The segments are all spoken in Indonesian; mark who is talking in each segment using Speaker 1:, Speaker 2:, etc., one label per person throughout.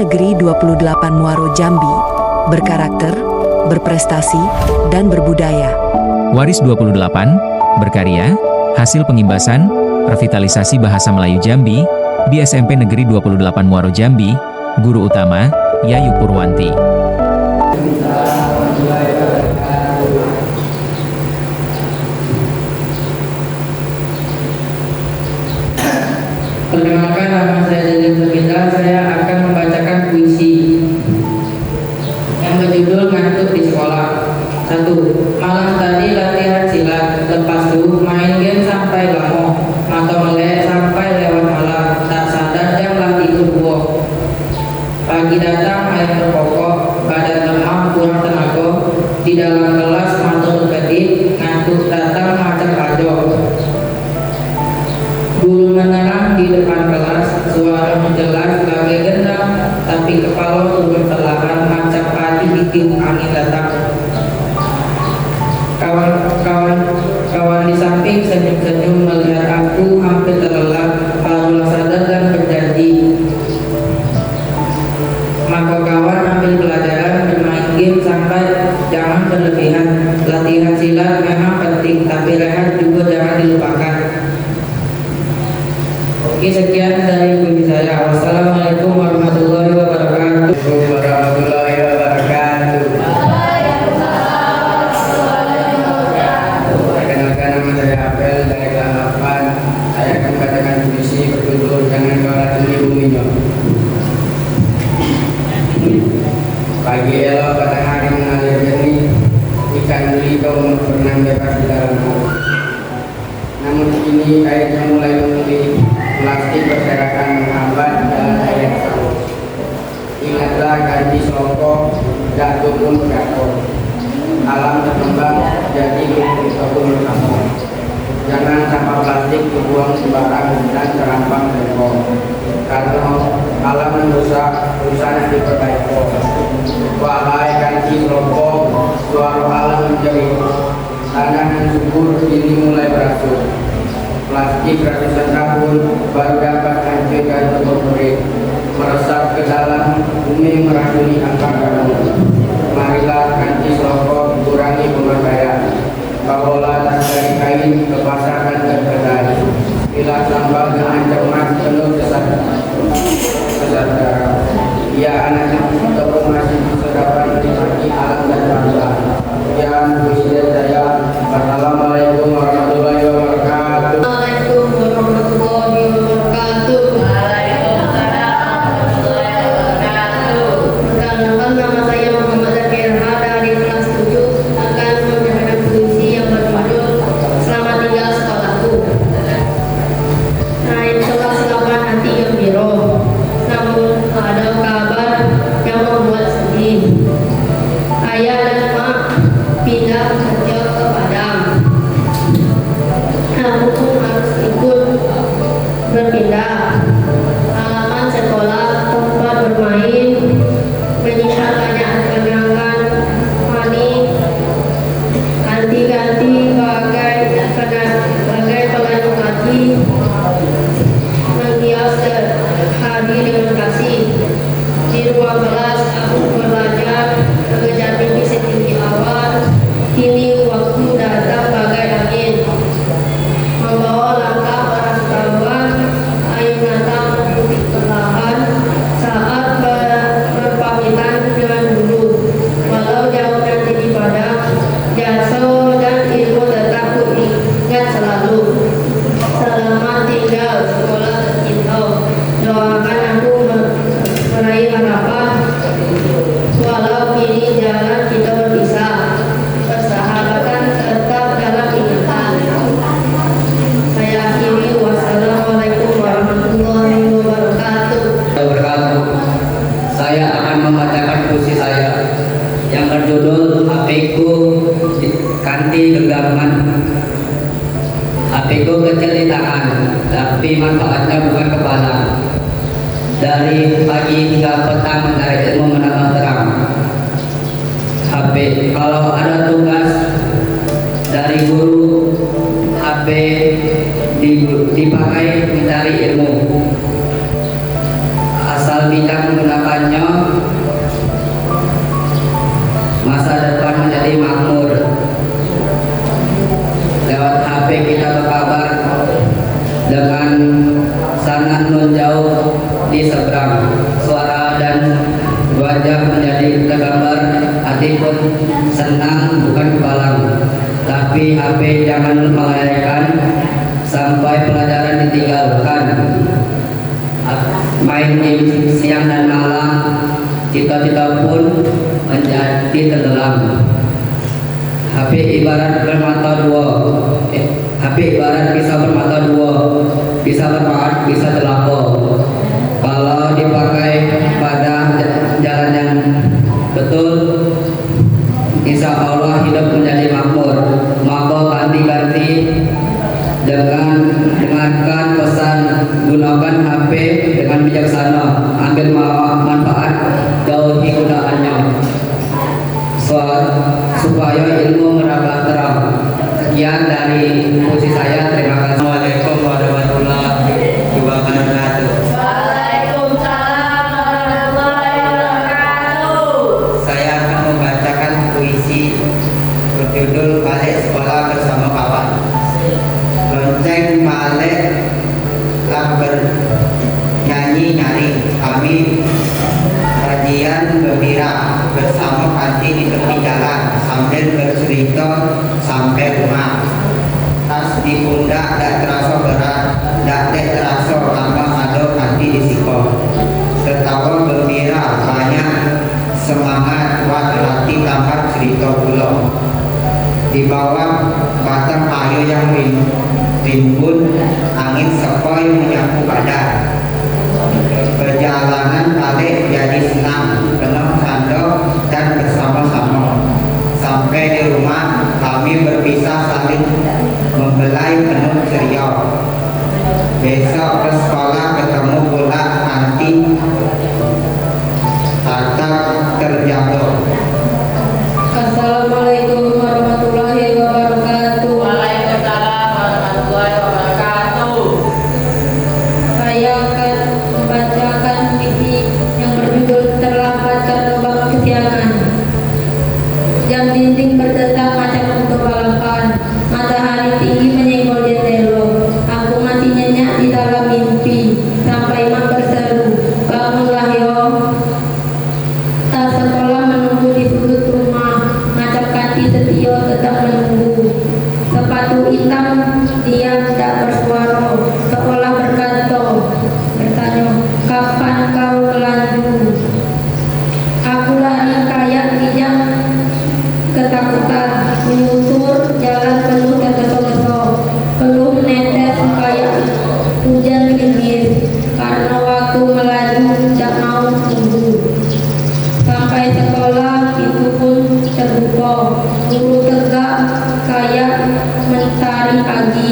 Speaker 1: Negeri 28 Muaro Jambi, berkarakter, berprestasi, dan berbudaya.
Speaker 2: Waris 28, berkarya, hasil pengimbasan, revitalisasi bahasa Melayu Jambi, di SMP Negeri 28 Muaro Jambi, guru utama, Yayu Purwanti.
Speaker 3: Perkenalkan, nama saya Jadi Firmita. Saya akan membacakan puisi yang berjudul Ngantuk di Sekolah. 1. Malam tadi latihan silat, lepas itu main game sampai lama, mata melek sampai lewat malam, tak sadar jam latih tubuh. Pagi datang air berpokok, badan lemah kurang tenaga, di dalam kelas mata berkedip, ngantuk datang macam rajo. Guru menerang di depan kelas, suara menjelas bagai gendang, tapi kepala turun perlahan macam padi ditiup angin datang. Kawan di samping senyum-senyum melihat aku hampir terlelap, barulah sadar dan berjanji. Maka kawan ambil pelajaran bermain game sampai jangan berlebihan. Latihan silat memang penting, tapi rehat juga jangan dilupakan. Oke, sekian dari puisi saya. Wassalamualaikum warahmatullahi wabarakatuh.
Speaker 4: Warahmatullahi wabarakatuh. Perkenalkan, nama saya Apel dari kelas 8. Saya akan membacakan puisi berjudul Jangan Kau Racuni Buminya. Pagi elok matahari mengalir jernih, ikan belito berenang bebas di dalam laut. Namun kini airnya mulai memulih, plastik berserakan menghambat jalan air yang saut. Ingatlah ganti selongkok, jatuh pun jatuh. Alam berkembang jadi lumpur ataupun berkembang. Jangan sampah plastik dibuang sembarang dan terampang tembok, karena alam merusak, rusaknya diperbaiki. Wahai ganti selongkok, suara alam menjerit. Tanah yang subur kini mulai beratur. Plastik ratusan tahun baru dapat hancurkan tubuh murid, meresap ke dalam bumi meracuni angka kamu. Marilah ganti selongkok, kurangi pemakaian. Bawalah tas dari kain ke pasar dan ke kedai. Bila sambal dengan cermat penuh kesadaran. Ya anak ataupun masih bisa dapat menikmati alam dan bangsa. Sekian puisi saya. Assalamualaikum warahmatullahi wabarakatuh.
Speaker 5: Assalamualaikum warahmatullahi wabarakatuh. Perkenalkan, nama saya Muhammad Zakirha dari kelas 7 akan membacakan puisi yang berjudul Selamat Tinggal Sekolahku. Naik kelas 8 hati gembira, namun ada kabar yang membuat sedih. Ayah dan mak pindah kerja ke Padang. Aku pun harus ikut berpindah. Halaman sekolah, tempat bermain, menyimpan banyak kenangan manis, ganti-ganti bagai pelangi hati, menghias hari dengan kasih. Di ruang kelas aku belajar mengejar mimpi setinggi awan. Kini waktu datang bagai angin, membawa langkah para kawan. Air datang mengikuti perlahan saat berpamitan dengan guru. Walau jauh nanti di Padang, jasa dan ilmu tetap ku ingat selalu. Selamat tinggal sekolah tercinta. Doakan aku meraih harapan. Walau kini jalan kita berpisah, persahabatan tetap dalam ingatan. Saya akhiri. Wassalamualaikum warahmatullahi wabarakatuh.
Speaker 4: Saya akan membacakan puisi saya yang berjudul HP-ku Kanti Genggaman. HP-ku kecil di tangan, tapi manfaatnya bukan kepala. Dari pagi hingga petang mencari ilmu menambah terang. HP, kalau ada tugas dari guru, HP dipakai mencari ilmu. Asal bijak menggunakan harapannya masa depan menjadi makmur. Lewat HP kita berkabar dengan sangat nun jauh di seberang. Suara dan wajah menjadi tergambar, hati pun senang bukan kepalang. Tapi HP jangan melalaikan sampai pelajaran ditinggalkan. Main game siang dan malam, cita-cita pun menjadi tenggelam. HP ibarat bermata dua, HP ibarat bisa bermata dua, bisa bermanfaat, bisa celaka. Kalau dipakai pada jalan yang betul, insya Allah hidup menjadi makmur. Maka ganti-ganti dengan dengarkan pesan, gunakan HP dengan bijaksana, ambil manfaat, jauhi gunaannya supaya ilmu merambah terang. Sekian dari posisi saya, terima kasih. Assalamualaikum warahmatullahi wabarakatuh.
Speaker 5: Waalaikumsalam warahmatullahi wabarakatuh.
Speaker 4: Saya akan membacakan puisi berjudul Balik Sekolah Bersama Kawan. Lonceng balik lah bernyanyi-nyanyi, kami kajian gembira bersama kantin di tepi jalan sambil bercerita sampai rumah. Tas di pundak tak terasa berat, tak terasa lama ada hati di siko. Tertawa gembira banyak semangat buat hati tambah cerita pulau. Di bawah batang kayu yang rimbun, angin sepoi menyapu badan. Perjalanan balik jadi senang, penuh canda dan bersama-sama. Sampai di rumah kami berpisah saling membelai penuh ceria. Besok ke sekolah ketemu pula nanti tetap terjaga.
Speaker 5: Assalamualaikum warahmatullahi wabarakatuh.
Speaker 3: Waalaikumsalam warahmatullahi wabarakatuh.
Speaker 5: Saya akan membacakan puisi yang berjudul Terlambat Karena Bab Kesiangan. Jam dinding berdetak macam untuk balapan. Matahari tinggi menyenggol jendela. Aku masih nyenyak di dalam mimpi. Sampai imam berseru, bangunlah yo. Tas sekolah menunggu di sudut rumah. Macam kaki setia tetap menunggu. Sepatu hitam diam tak bersuara, seolah berkata, bertanya, kapan kau melaju? Aku lari kayak bijak ketakutan, menyusur jalan penuh tergesa-gesa, peluh netes kayak hujan gerimis, karena waktu melaju tak mau tunggu. Sampai sekolah pintu pun terbuka, guru tegak kayak mentari pagi.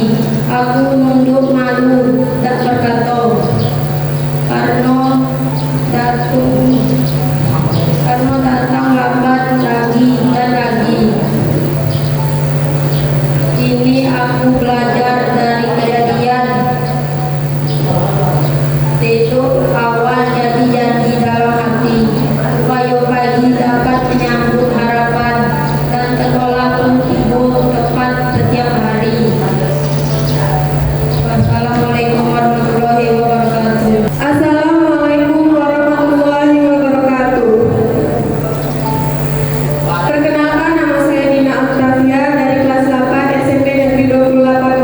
Speaker 5: Aku nunduk malu tak berkata, karena datang lambat lagi dan lagi. Ini aku belajar dari kejadian. Tidur awal jadi janji dalam hati, supaya pagi dapat menyambut harapan dan sekolah pun tiba tepat setiap hari. Wassalamualaikum warahmatullahi wabarakatuh.
Speaker 6: Assalamualaikum warahmatullahi wabarakatuh. Perkenalkan, nama saya Dina Octavia dari kelas 8 SMP Negeri 28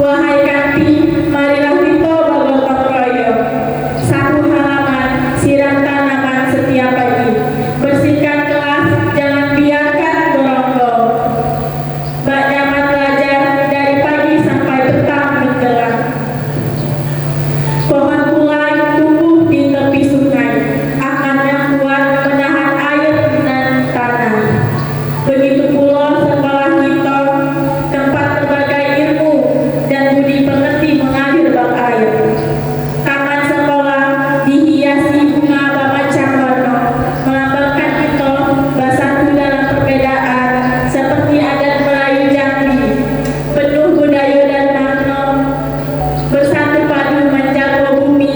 Speaker 6: Wahai kanti, marilah kita bergotong royong. Satu halaman, siram tanaman setiap pagi. Bersihkan kelas, jangan biarkan berongkol. Bak nyaman belajar dari pagi sampai petang menjelang. Pohon kulai tumbuh di tepi sungai, akarnya kuat menahan air dan tanah. Begitu pula sekolah kita, tempat berbagai ilmu dan budi pekerti mengalir bak air. Taman sekolah dihiasi bunga bermacam warna, melambangkan kita bersatu dalam perbedaan seperti adat Melayu Jambi, penuh budaya dan makna, bersatu padu menjaga bumi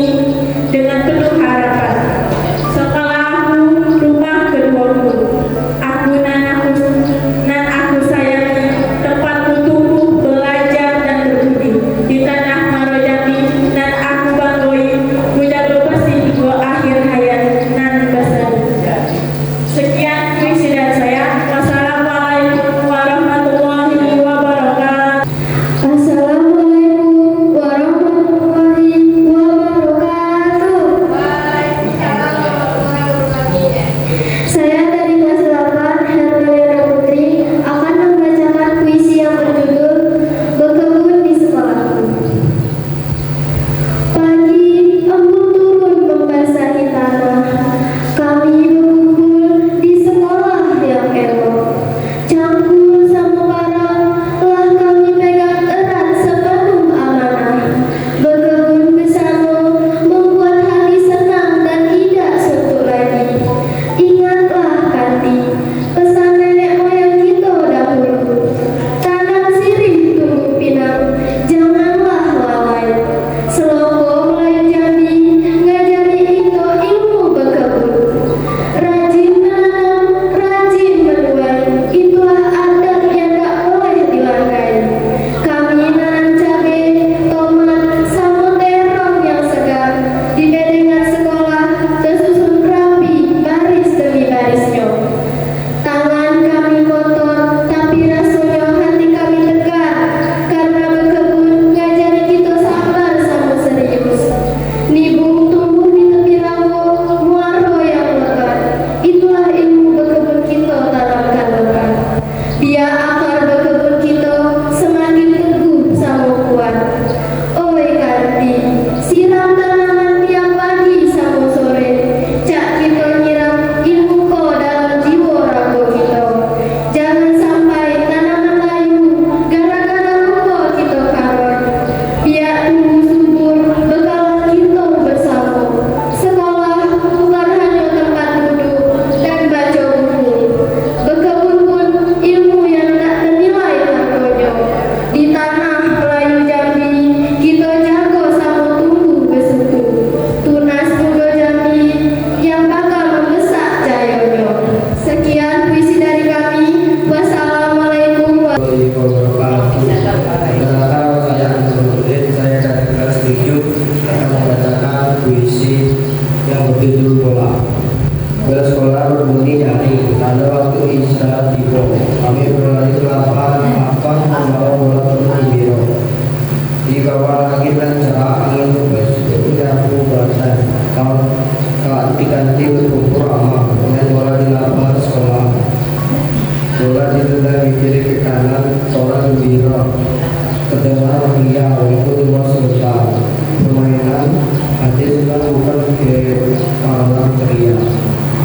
Speaker 6: dengan penuh harapan. Sekolahku, rumah keduaku, aku nan aku sayangi, tempatku tumbuh, belajar dan berbudi. Di tanah Muaro Jambi nan aku banggoi, ku jaga bersih hingga akhir hayat nan berseri. Sekian puisi dari saya. Wassalamualaikum warahmatullahi wabarakatuh.
Speaker 5: Assalamualaikum warahmatullahi wabarakatuh. Saya dari kelas 8 Hermeliana Putri akan membacakan puisi yang berjudul Berkebun di Sekolahku. Pagi embun turun membasahi tanah. Kami berkumpul di sekolah yang elok. Cangkul samubara telah kami pegang erat sepenuh amanah. Berkebun bersama membuat hati senang dan tidak suntuk lagi. Ingatlah kanti, pesan nenek moyang kita dahulu. Tanam sirih tumbuh pinang, janganlah lalai. Seloko Melayu Jambi ngajari kita ilmu berkebun. Rajin menanam, rajin menuai, itulah adat yang tak boleh dilangkai. Kami nanam cabai, tomat, sama terong yang segar. Di bedengan sekolah tersusun rapi, baris demi barisnya. Tangan kami kotor, tapi rasanya hati kami tegar. Karena berkebun ngajari kita sabar sama serius. Nibung tumbuh di tepi rawa, muaro yang lekat. Itulah ilmu berkebun kita tanamkan lekat. Biar akar berkebun kita semakin teguh sama kuat. Oi kanti, siram tanaman tiap pagi sama sore. Cak kita nyiram ilmu ko dalam jiwa raga kita. Jangan sampai tanaman layu gara-gara lupa kita kawan. Biar tumbuh subur bekalan kita bersama. Sekolah bukan hanya tempat duduk dan baca buku. Berkebun pun ilmu yang tak ternilai harganya. Di tanah Melayu Jambi kita jaga sama tumbuh besuku. Tunas muda Jambi yang bakal membesar jayanya. Sekian puisi dari kami. Wassalamualaikum warahmatullahi
Speaker 4: Perkenalkan, saya Anton Nurdin. Saya dari kelas 7 akan membacakan puisi yang berjudul Bola. Bel sekolah berbunyi nyaring, tanda waktu istirahat tiba. Kami berlari ke lapangan membawa bola penuh biru. Di bawah langit dan cerah angin bersiul nyapu basah. Kanti berkumpul ramah dengan bola di lapangan sekolah. Bola ditendang di kiri ke kanan, seorang gembira. Terdengar ria waktu luar sebentar. Permainan hati sedang bukan ke malam ceria.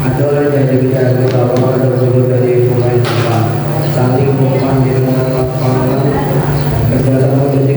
Speaker 4: Ada orang jadi bicara ketawa, ada dulu dari pemain bola. Saling umpan di tengah lapangan. Kerjasama jadi